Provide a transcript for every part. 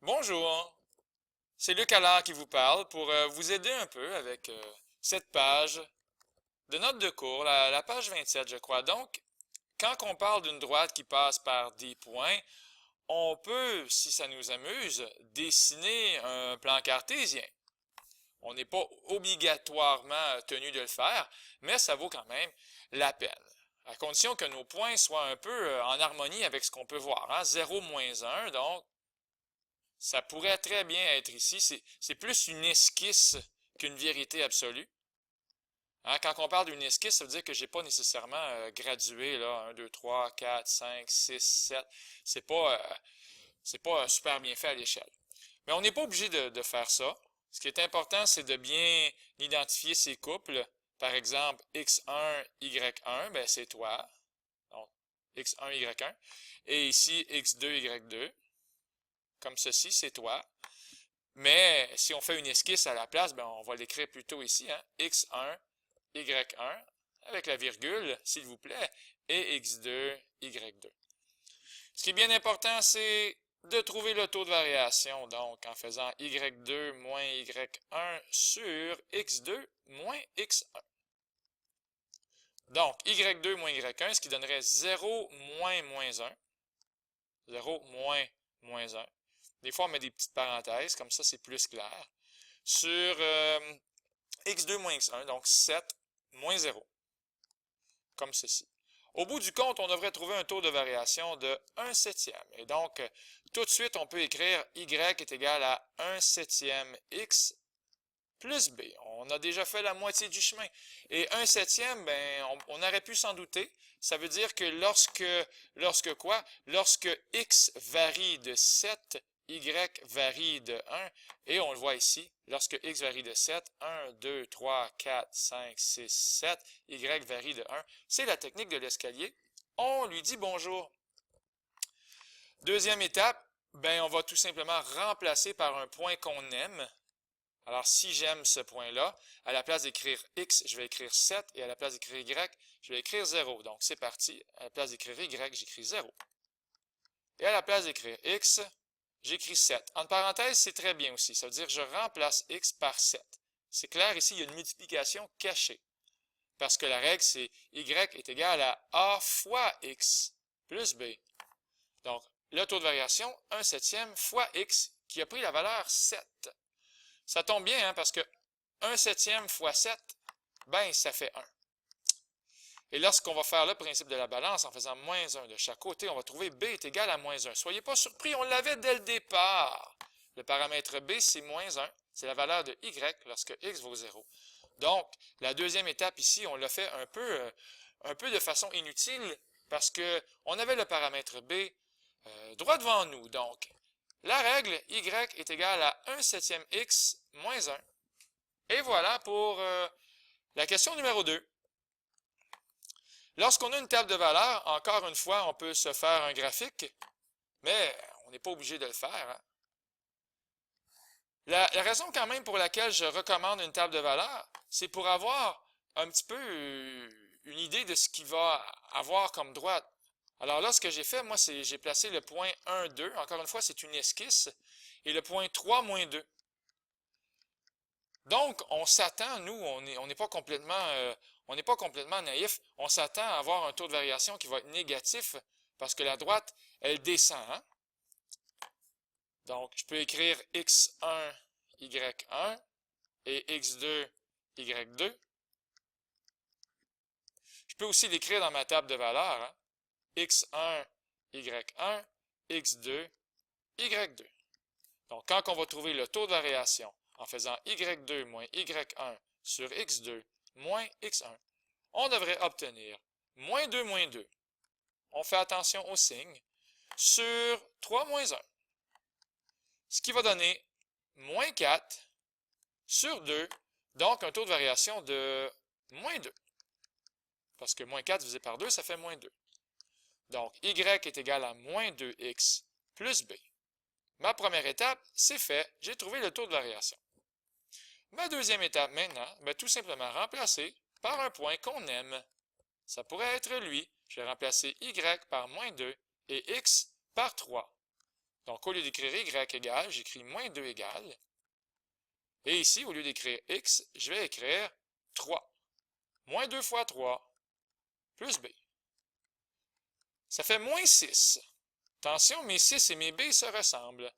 Bonjour, c'est Luc Allard qui vous parle pour vous aider un peu avec cette page de notes de cours, la page 27 je crois. Donc, quand on parle d'une droite qui passe par des points, on peut, si ça nous amuse, dessiner un plan cartésien. On n'est pas obligatoirement tenu de le faire, mais ça vaut quand même la peine. À condition que nos points soient un peu en harmonie avec ce qu'on peut voir. Hein? 0, moins 1, donc ça pourrait très bien être ici. C'est plus une esquisse qu'une vérité absolue. Hein, quand on parle d'une esquisse, ça veut dire que j'ai pas nécessairement gradué là, 1, 2, 3, 4, 5, 6, 7. C'est pas super bien fait à l'échelle. Mais on n'est pas obligé de faire ça. Ce qui est important, c'est de bien identifier ces couples. Par exemple, x1, y1, ben c'est toi. Donc, x1, y1. Et ici, x2, y2. Comme ceci, c'est toi. Mais si on fait une esquisse à la place, ben on va l'écrire plutôt ici, hein? X1, Y1, avec la virgule, s'il vous plaît, et X2, Y2. Ce qui est bien important, c'est de trouver le taux de variation, donc en faisant Y2 moins Y1 sur X2 moins X1. Donc, Y2 moins Y1, ce qui donnerait 0 moins moins 1. 0 moins moins 1. Des fois, on met des petites parenthèses, comme ça, c'est plus clair. Sur x2 moins x1, donc 7 moins 0, comme ceci. Au bout du compte, on devrait trouver un taux de variation de 1 septième. Et donc, tout de suite, on peut écrire y est égal à 1 septième x plus b. On a déjà fait la moitié du chemin. Et 1 septième, ben, on aurait pu s'en douter. Ça veut dire que lorsque quoi? Lorsque x varie de 7, y varie de 1, et on le voit ici, lorsque x varie de 7, 1, 2, 3, 4, 5, 6, 7, y varie de 1, c'est la technique de l'escalier. On lui dit bonjour. Deuxième étape, ben, on va tout simplement remplacer par un point qu'on aime. Alors, si j'aime ce point-là, à la place d'écrire x, je vais écrire 7, et à la place d'écrire y, je vais écrire 0. Donc, c'est parti. À la place d'écrire y, j'écris 0. Et à la place d'écrire x, j'écris 7. Entre parenthèses, c'est très bien aussi. Ça veut dire que je remplace x par 7. C'est clair, ici, il y a une multiplication cachée. Parce que la règle, c'est y est égal à a fois x plus b. Donc, le taux de variation, 1 septième fois x, qui a pris la valeur 7. Ça tombe bien, hein, parce que 1 septième fois 7, ben, ça fait 1. Et lorsqu'on va faire le principe de la balance en faisant moins 1 de chaque côté, on va trouver b est égal à moins 1. Soyez pas surpris, on l'avait dès le départ. Le paramètre b, c'est moins 1. C'est la valeur de y lorsque x vaut 0. Donc, la deuxième étape ici, on l'a fait un peu de façon inutile parce qu'on avait le paramètre b droit devant nous. Donc, la règle y est égale à 1 septième x moins 1. Et voilà pour la question numéro 2. Lorsqu'on a une table de valeurs, encore une fois, on peut se faire un graphique, mais on n'est pas obligé de le faire. Hein? La raison quand même pour laquelle je recommande une table de valeurs, c'est pour avoir un petit peu une idée de ce qu'il va avoir comme droite. Alors là, ce que j'ai fait, moi, c'est j'ai placé le point 1, 2. Encore une fois, c'est une esquisse. Et le point 3, moins 2. Donc, on s'attend, nous, on n'est pas complètement naïf. On s'attend à avoir un taux de variation qui va être négatif parce que la droite, elle descend. Hein? Donc, je peux écrire x1, y1 et x2, y2. Je peux aussi l'écrire dans ma table de valeurs. Hein? x1, y1, x2, y2. Donc, quand on va trouver le taux de variation en faisant y2 moins y1 sur x2 moins x1, on devrait obtenir moins 2 moins 2. On fait attention au signe sur 3 moins 1. Ce qui va donner moins 4 sur 2, donc un taux de variation de moins 2. Parce que moins 4 divisé par 2, ça fait moins 2. Donc, y est égal à moins 2x plus b. Ma première étape, c'est fait, j'ai trouvé le taux de variation. Ma deuxième étape maintenant, tout simplement remplacer par un point qu'on aime. Ça pourrait être lui. Je vais remplacer y par moins 2 et x par 3. Donc, au lieu d'écrire y égale, j'écris moins 2 égale. Et ici, au lieu d'écrire x, je vais écrire 3. Moins 2 fois 3, plus b. Ça fait moins 6. Attention, mes 6 et mes b se ressemblent.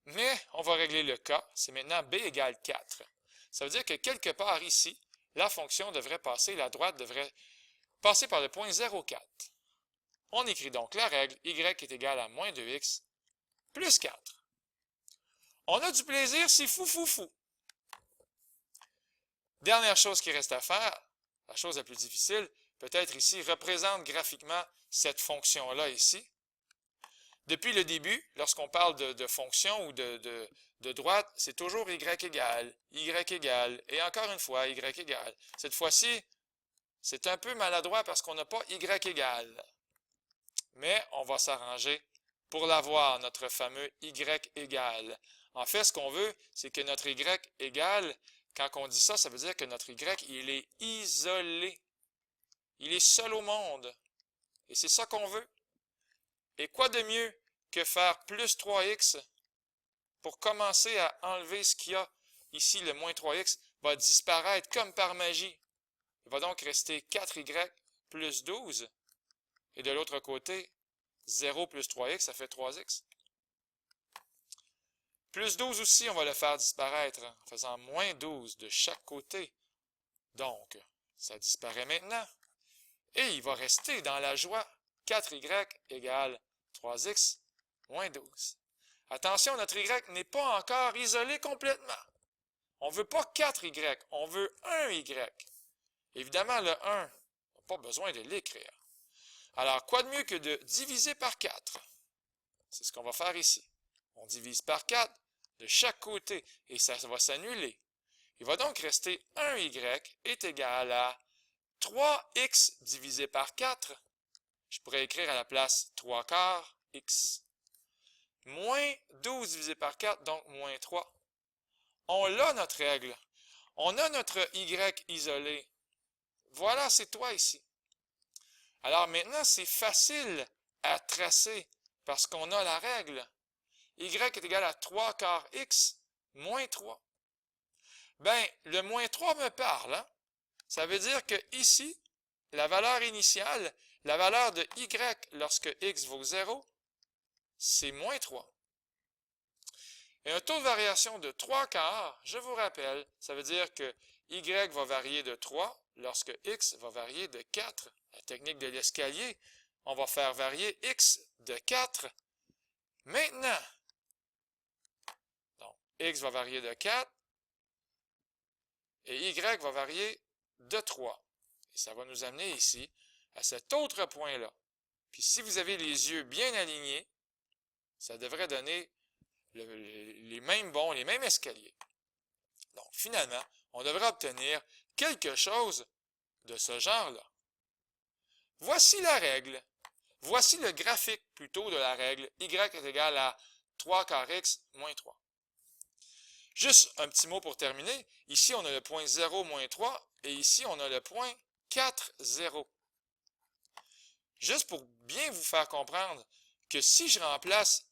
Mais on va régler le cas. C'est maintenant b égale 4. Ça veut dire que quelque part ici, la fonction devrait passer, la droite devrait passer par le point 0,4. On écrit donc la règle y est égal à moins 2x plus 4. On a du plaisir, c'est fou, fou, fou. Dernière chose qui reste à faire, la chose la plus difficile, peut-être ici, représente graphiquement cette fonction-là ici. Depuis le début, lorsqu'on parle de fonction ou de droite, c'est toujours y égale, et encore une fois, y égale. Cette fois-ci, c'est un peu maladroit parce qu'on n'a pas y égale. Mais on va s'arranger pour l'avoir, notre fameux y égale. En fait, ce qu'on veut, c'est que notre y égale, quand on dit ça, ça veut dire que notre y, il est isolé. Il est seul au monde. Et c'est ça qu'on veut. Et quoi de mieux que faire plus 3x pour commencer à enlever ce qu'il y a ici, le moins 3x va disparaître comme par magie. Il va donc rester 4y plus 12. Et de l'autre côté, 0 plus 3x, ça fait 3x. Plus 12 aussi, on va le faire disparaître en faisant moins 12 de chaque côté. Donc, ça disparaît maintenant. Et il va rester dans la joie 4y égale 3x moins 12. Attention, notre y n'est pas encore isolé complètement. On ne veut pas 4y, on veut 1y. Évidemment, le 1, on n'a pas besoin de l'écrire. Alors, quoi de mieux que de diviser par 4? C'est ce qu'on va faire ici. On divise par 4 de chaque côté et ça va s'annuler. Il va donc rester 1y est égal à 3x divisé par 4. Je pourrais écrire à la place 3 quarts x. Moins 12 divisé par 4, donc moins 3. On l'a notre règle. On a notre y isolé. Voilà, c'est toi ici. Alors maintenant, c'est facile à tracer parce qu'on a la règle. Y est égal à 3 quarts x moins 3. Ben, le moins 3 me parle. Hein? Ça veut dire que ici, la valeur initiale, la valeur de y lorsque x vaut 0, c'est moins 3. Et un taux de variation de 3 quarts, je vous rappelle, ça veut dire que y va varier de 3 lorsque x va varier de 4. La technique de l'escalier, on va faire varier x de 4. Maintenant, donc, x va varier de 4 et y va varier de 3. Et ça va nous amener ici à cet autre point-là. Puis si vous avez les yeux bien alignés, ça devrait donner les mêmes bons, les mêmes escaliers. Donc finalement, on devrait obtenir quelque chose de ce genre-là. Voici la règle. Voici le graphique plutôt de la règle y est égal à 3 quarts x moins 3. Juste un petit mot pour terminer. Ici, on a le point 0 moins 3 et ici, on a le point 4, 0. Juste pour bien vous faire comprendre que si je remplace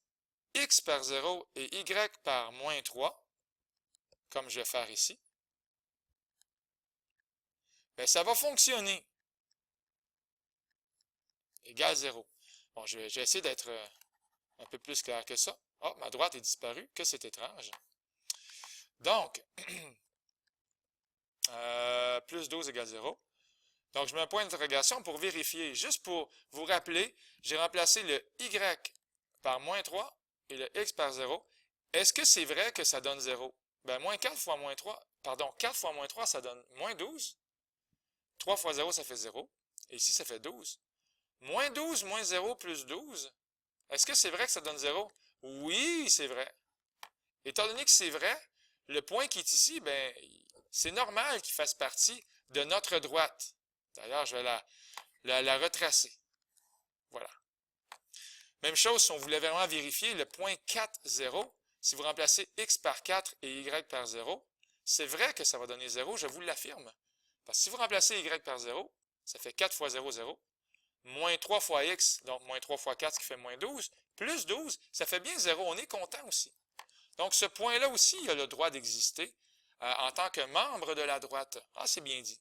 x par 0 et y par moins 3, comme je vais faire ici, bien, ça va fonctionner. Égal 0. Bon, je vais essayer d'être un peu plus clair que ça. Oh, ma droite est disparue. Que c'est étrange. Donc, plus 12 égale 0. Donc, je mets un point d'interrogation pour vérifier. Juste pour vous rappeler, j'ai remplacé le y par moins 3 et le x par 0. Est-ce que c'est vrai que ça donne 0? Ben, moins 4 fois moins 3, pardon, 4 fois moins 3, ça donne moins 12. 3 fois 0, ça fait 0. Et ici, ça fait 12. Moins 12, moins 0 plus 12. Est-ce que c'est vrai que ça donne 0? Oui, c'est vrai. Étant donné que c'est vrai, le point qui est ici, ben, c'est normal qu'il fasse partie de notre droite. D'ailleurs, je vais la retracer. Voilà. Même chose, si on voulait vraiment vérifier le point 4, 0, si vous remplacez x par 4 et y par 0, c'est vrai que ça va donner 0, je vous l'affirme. Parce que si vous remplacez y par 0, ça fait 4 fois 0, 0. Moins 3 fois x, donc moins 3 fois 4, ce qui fait moins 12, plus 12, ça fait bien 0. On est content aussi. Donc, ce point-là aussi, il a le droit d'exister en tant que membre de la droite. Ah, c'est bien dit.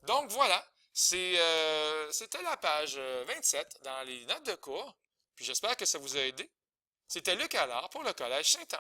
Donc, voilà. C'était la page 27 dans les notes de cours. Puis j'espère que ça vous a aidé. C'était Luc Allard pour le Collège Saint-Anne.